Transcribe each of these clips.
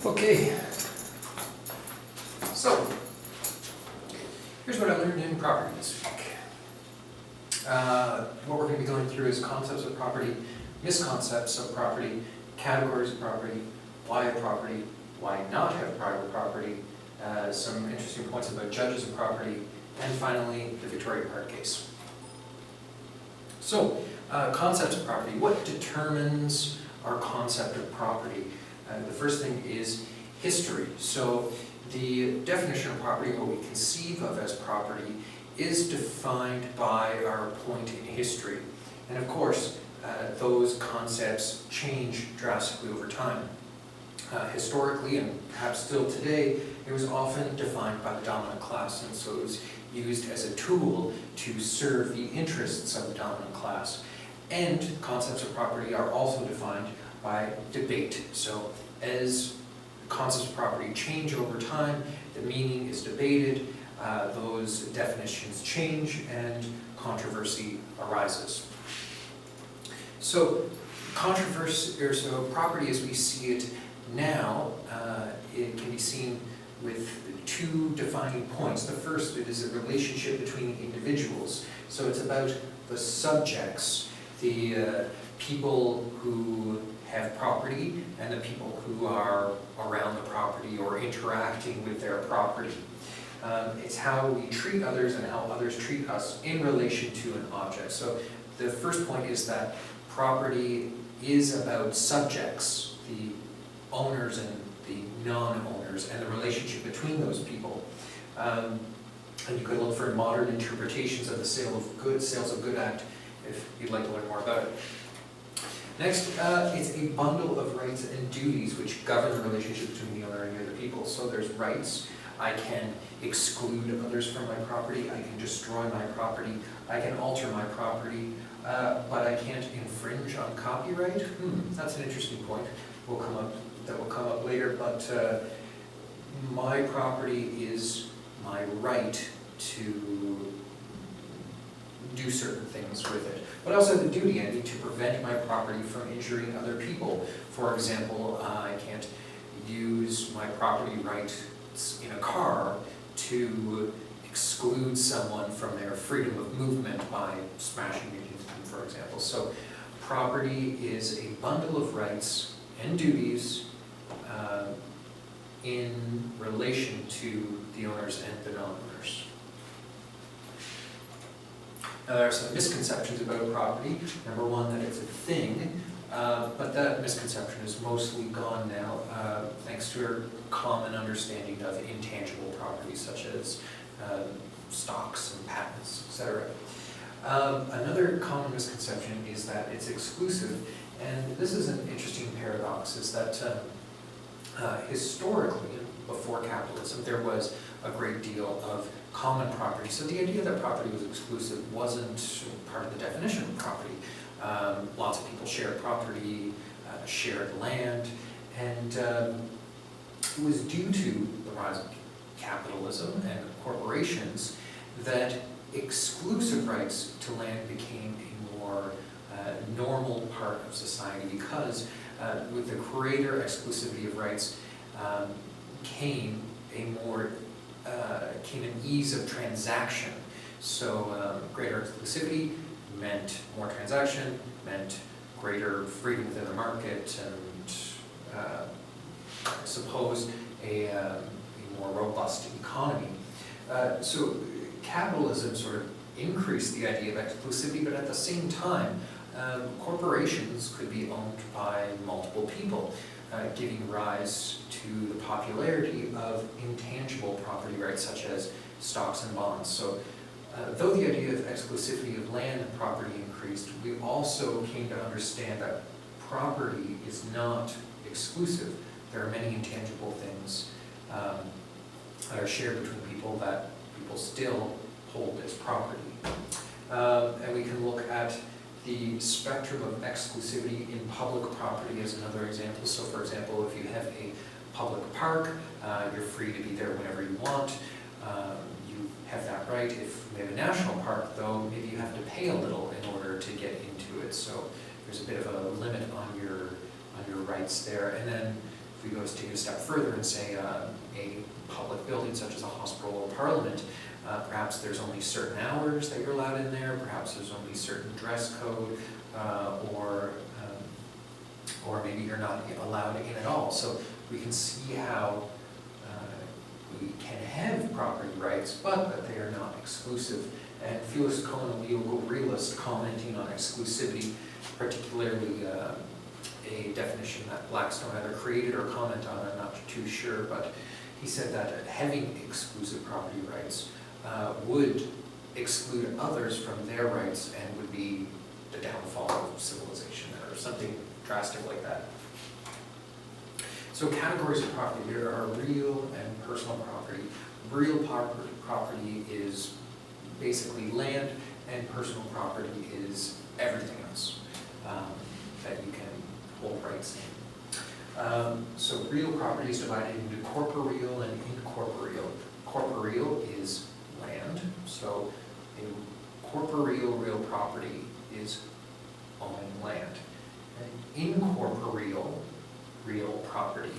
Okay. So, here's what I learned in property this week. What we're going to be going through is concepts of property, misconcepts of property, categories of property, why a property, why not have private property, some interesting points about judges of property, and finally, the Victoria Park case. So, concepts of property. What determines our concept of property? The first thing is history. So, the definition of property, what we conceive of as property, is defined by our point in history. And of course, those concepts change drastically over time. Historically, and perhaps still today, it was often defined by the dominant class, and so it was used as a tool to serve the interests of the dominant class. And concepts of property are also defined by debate. So as concepts of property change over time, the meaning is debated, those definitions change, and controversy arises. So property as we see it now, it can be seen with two defining points. The first, it is a relationship between individuals. So it's about the subjects, the people who have property and the people who are around the property or interacting with their property. It's how we treat others and how others treat us in relation to an object. So the first point is that property is about subjects, the owners and the non-owners, and the relationship between those people. And you could look for modern interpretations of the Sales of Good Act if you'd like to learn more about it. Next, it's a bundle of rights and duties which govern the relationship between the owner and the other people. So there's rights. I can exclude others from my property. I can destroy my property. I can alter my property, but I can't infringe on copyright. That's an interesting point. That will come up later. But my property is my right to do certain things with it. But I also have the duty. I need to prevent my property from injuring other people. For example, I can't use my property rights in a car to exclude someone from their freedom of movement by smashing into them, for example. So property is a bundle of rights and duties in relation to the owners and the non-owners. Now there are some misconceptions about property. Number one, that it's a thing, but that misconception is mostly gone now, thanks to our common understanding of intangible property, such as stocks and patents, etc. Another common misconception is that it's exclusive, and this is an interesting paradox, is that historically, before capitalism, there was a great deal of common property. So the idea that property was exclusive wasn't part of the definition of property. Lots of people shared property, shared land, and it was due to the rise of capitalism and corporations that exclusive rights to land became a more normal part of society, because with the greater exclusivity of rights came an ease of transaction. So greater exclusivity meant more transaction, meant greater freedom within the market, and I suppose a more robust economy. So capitalism sort of increased the idea of exclusivity, but at the same time, corporations could be owned by multiple people, giving rise to the popularity of intangible property rights such as stocks and bonds. So though the idea of exclusivity of land and property increased, we also came to understand that property is not exclusive. There are many intangible things that are shared between people that people still hold as property. And we can look at the spectrum of exclusivity in public property as another example. So for example, if you have a public park, you're free to be there whenever you want. You have that right. If we have a national park, though, maybe you have to pay a little in order to get into it. So there's a bit of a limit on your rights there. And then if we go to take it a step further and say a public building such as a hospital or parliament, perhaps there's only certain hours that you're allowed in there, perhaps there's only certain dress code, or maybe you're not allowed in at all. So we can see how we can have property rights, but that they are not exclusive. And Felix Cohen, a legal realist, commenting on exclusivity, particularly a definition that Blackstone either created or commented on, I'm not too sure, but he said that having exclusive property rights would exclude others from their rights and would be the downfall of civilization or something drastic like that. So categories of property, there are real and personal property. Real property is basically land, and personal property is everything else that you can hold rights in. So real property is divided into corporeal and incorporeal. Corporeal is land, so a corporeal real property is owning land. And incorporeal real property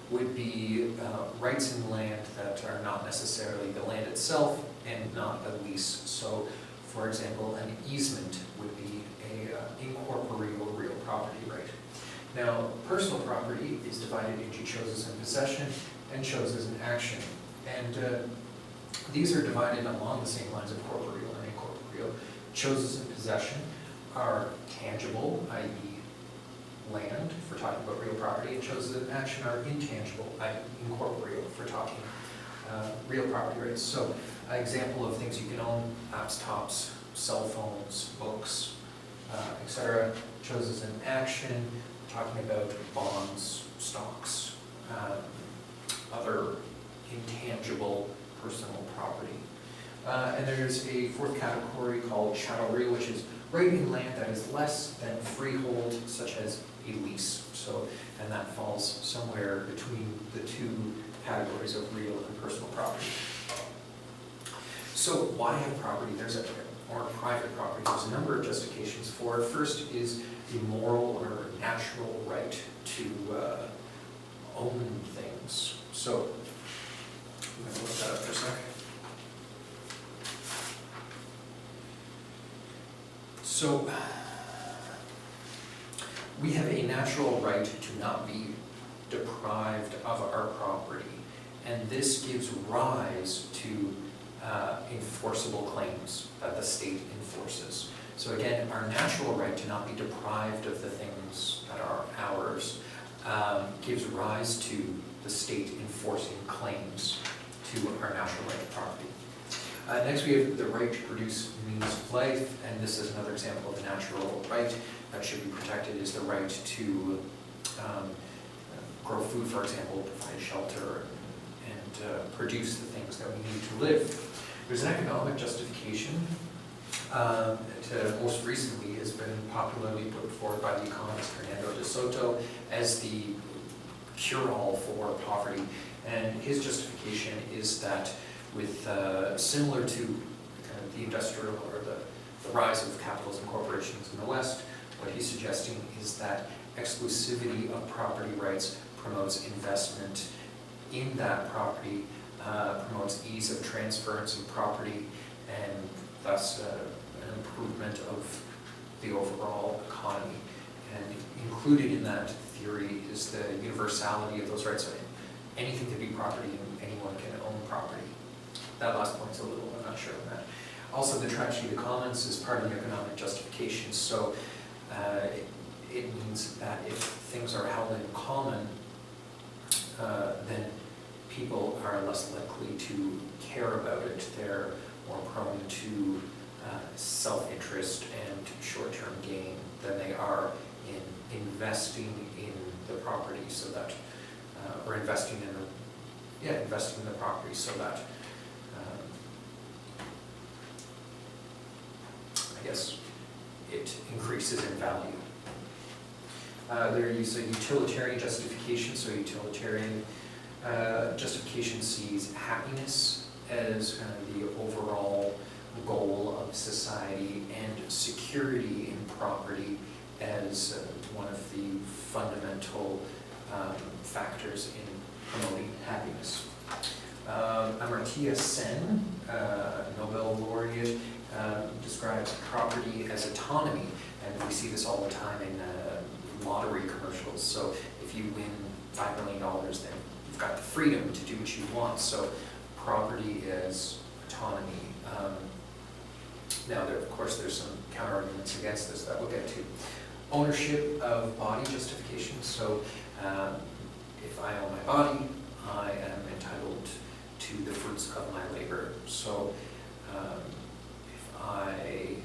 would be rights in land that are not necessarily the land itself and not a lease. So, for example, an easement would be a incorporeal real property right. Now, personal property is divided into choses in possession and choses in action. And these are divided along the same lines of corporeal and incorporeal. Choses in possession are tangible, i.e. land, for talking about real property, and choses in action are intangible, i.e. incorporeal, for talking real property rights. So, an example of things you can own: laptops, cell phones, books, etc. Choses in action, talking about bonds, stocks, other intangible personal property. And there's a fourth category called chattel real, which is right in land that is less than freehold, such as a lease. So, and that falls somewhere between the two categories of real and personal property. So why have property? Or private property. There's a number of justifications for it. First is the moral or natural right to own things. So, I'm going to look that up for a sec. So, we have a natural right to not be deprived of our property, and this gives rise to enforceable claims that the state enforces. So again, our natural right to not be deprived of the things that are ours gives rise to the state enforcing claims to our natural right to property. Next, we have the right to produce means of life, and this is another example of a natural right that should be protected, is the right to grow food, for example, provide shelter, and produce the things that we need to live. There's an economic justification that most recently has been popularly put forward by the economist Fernando de Soto as the cure-all for poverty. And his justification is that with similar to kind of the industrial or the rise of capitalism corporations in the West, what he's suggesting is that exclusivity of property rights promotes investment in that property, promotes ease of transference of property, and thus an improvement of the overall economy. And included in that theory is the universality of those rights. So anything can be property and anyone can own property. That last point's a little, I'm not sure on that. Also, the tragedy of the commons is part of the economic justification. So it means that if things are held in common, then people are less likely to care about it. They're more prone to self-interest and short-term gain than they are in investing in the property, so that, or investing in the property, so that I guess it increases in value. There is a utilitarian justification. So utilitarian justification sees happiness as kind of the overall goal of society, and security in property as one of the fundamental factors in promoting happiness. Amartya Sen, Nobel laureate, describes property as autonomy, and we see this all the time in lottery commercials. So if you win $5 million, then you've got the freedom to do what you want. So property as autonomy. Now, of course, there's some counter-arguments against this that we'll get to. Ownership of body justification. So if I own my body, I am entitled to the fruits of my labor. So if I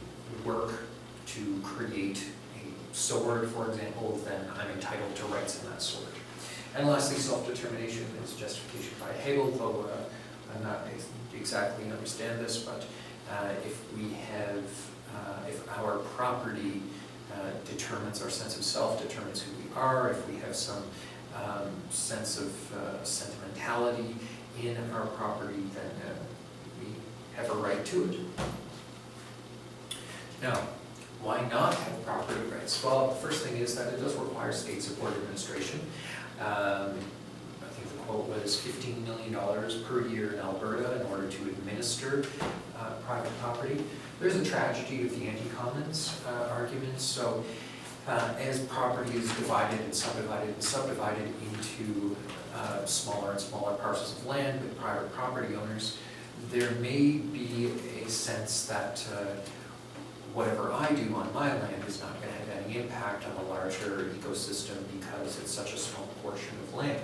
work to create a sword, for example, then I'm entitled to rights in that sword. And lastly, self-determination is justification by Hegel, though I'm not exactly understand this, but if we have, if our property determines our sense of self, determines who we are, if we have some sense of sentimentality in our property, then we have a right to it. Now, why not have property rights? Well, the first thing is that it does require state support administration. I think the quote was $15 million per year in Alberta in order to administer private property. There's a tragedy of the anti-commons argument. So as property is divided and subdivided into smaller and smaller parcels of land with private property owners, there may be a sense that whatever I do on my land is not going to have any impact on the larger ecosystem because it's such a small portion of land.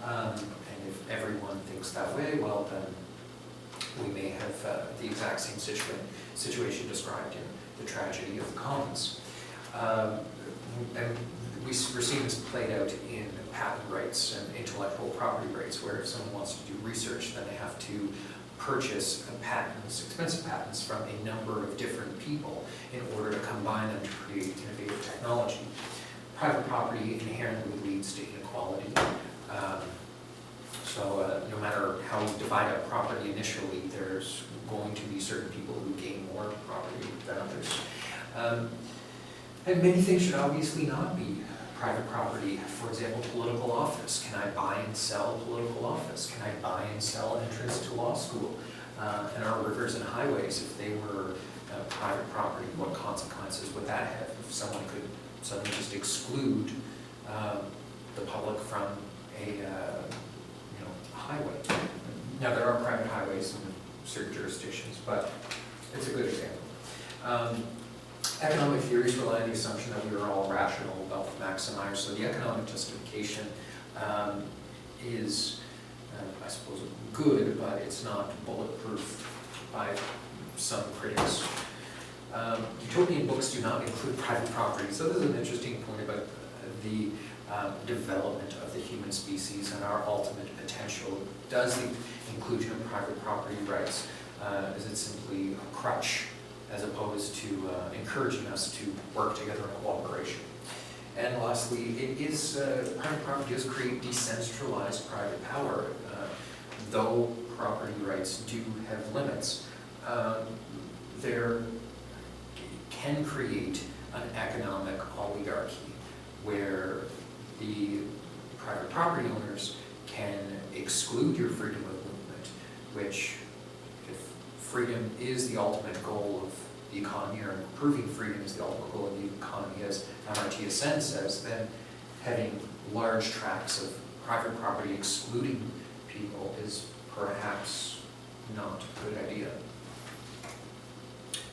And if everyone thinks that way, well then we may have the exact same situation described in the tragedy of the commons. And we're seeing this played out in patent rights and intellectual property rights, where if someone wants to do research, then they have to purchase patents, expensive patents, from a number of different people in order to combine them to create innovative technology. Private property inherently leads to inequality. So no matter how we divide up property initially, there's going to be certain people who gain more property than others. And many things should obviously not be private property. For example, political office. Can I buy and sell political office? Can I buy and sell entrance to law school? And our rivers and highways, if they were private property, what consequences would that have if someone could suddenly just exclude the public from a highway? Now, there are private highways in certain jurisdictions, but it's a good example. Economic theories rely on the assumption that we are all rational wealth maximizers. So the economic justification is, I suppose, good, but it's not bulletproof by some critics. Utopian books do not include private property. So this is an interesting point about the development of the human species and our ultimate potential. Does the inclusion of private property rights, is it simply a crutch as opposed to encouraging us to work together in cooperation? And lastly, private property does create decentralized private power. Though property rights do have limits, there can create an economic oligarchy where the private property owners can exclude your freedom of movement, which, if freedom is the ultimate goal of the economy, or improving freedom is the ultimate goal of the economy, as Amartya Sen says, then having large tracts of private property excluding people is perhaps not a good idea.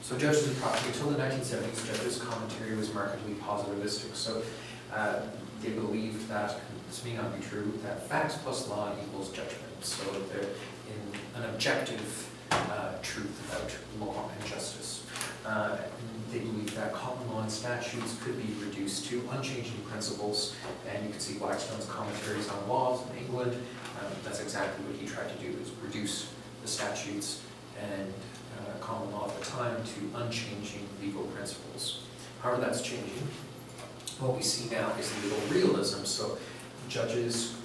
So judges and property, until the 1970s, judges' commentary was markedly positivistic. So they believed that, this may not be true, that facts plus law equals judgment. So they're in an objective truth about law and justice. They believed that common law and statutes could be reduced to unchanging principles, and you can see Blackstone's commentaries on laws in England. That's exactly what he tried to do, is reduce the statutes and common law at the time to unchanging legal principles. However, that's changing. What we see now is legal realism. So judges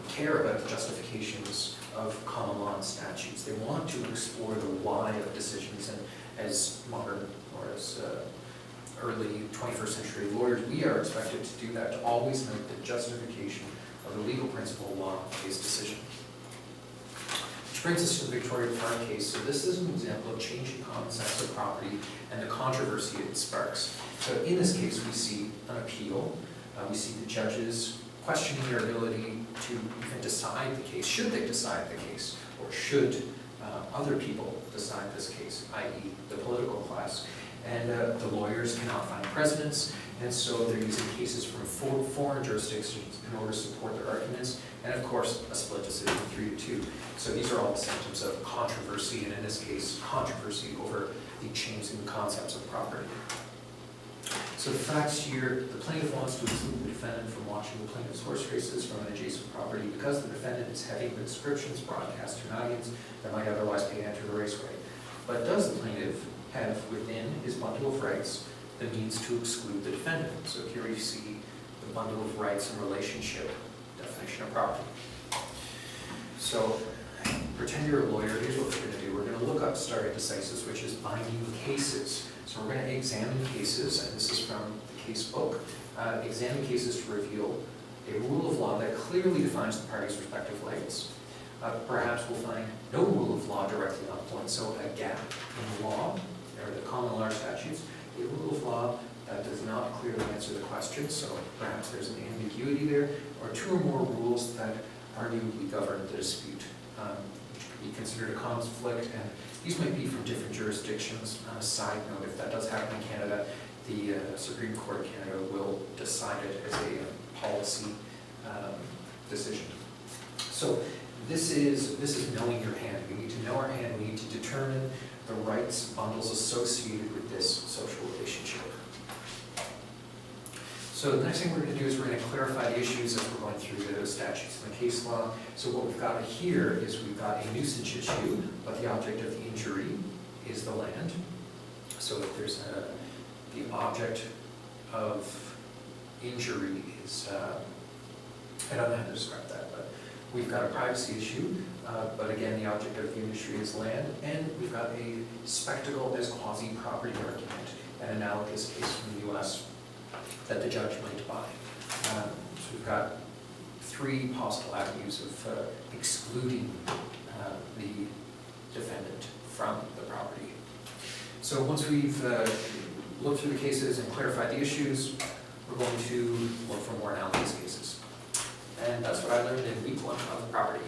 care about the justifications of common law and statutes. They want to explore the why of decisions, and as modern or as early 21st century lawyers, we are expected to do that, to always note the justification of the legal principle law-based decision. Which brings us to the Victoria Park case. So this is an example of changing concepts of property and the controversy it sparks. So in this case, we see an appeal. We see the judges questioning their ability to even decide the case. Should they decide the case? Or should other people decide this case, i.e. the political class? And the lawyers cannot find precedents, and so they're using cases from foreign jurisdictions in order to support their arguments, and of course, a split decision 3-2. So these are all the symptoms of controversy, and in this case, controversy over the changing concepts of property. So the facts here, the plaintiff wants to exclude the defendant from watching the plaintiff's horse races from an adjacent property because the defendant is having the descriptions broadcast to an audience that might otherwise pay to enter the raceway. But does the plaintiff have within his bundle of rights the means to exclude the defendant? So here we see the bundle of rights and relationship definition of property. So pretend you're a lawyer. Here's what we're going to do. We're going to look up stare decisis, which is binding cases. So we're going to examine cases, and this is from the case book, examine cases to reveal a rule of law that clearly defines the parties' respective rights. Perhaps we'll find no rule of law directly on point, so a gap in the law, or the common law statutes, a rule of law that does not clearly answer the question, so perhaps there's an ambiguity there, or two or more rules that arguably govern the dispute, which could be considered a conflict, and these might be from different jurisdictions. On a side note, if that does happen in Canada, the Supreme Court of Canada will decide it as a policy decision. So this is knowing your hand. We need to know our hand. We need to determine the rights bundles associated with this social relationship. So the next thing we're going to do is we're going to clarify the issues as we're going through the statutes and the case law. So what we've got here is we've got a nuisance issue, but the object of the injury is the land. So if there's the object of injury is, I don't know how to describe that, but we've got a privacy issue, but again, the object of the industry is land, and we've got a spectacle as quasi-property argument, an analogous case from the US that the judge might buy. So we've got three possible avenues of excluding the defendant from the property. So once we've looked through the cases and clarified the issues, we're going to look for more analogous cases. And that's what I learned in week 1 of property.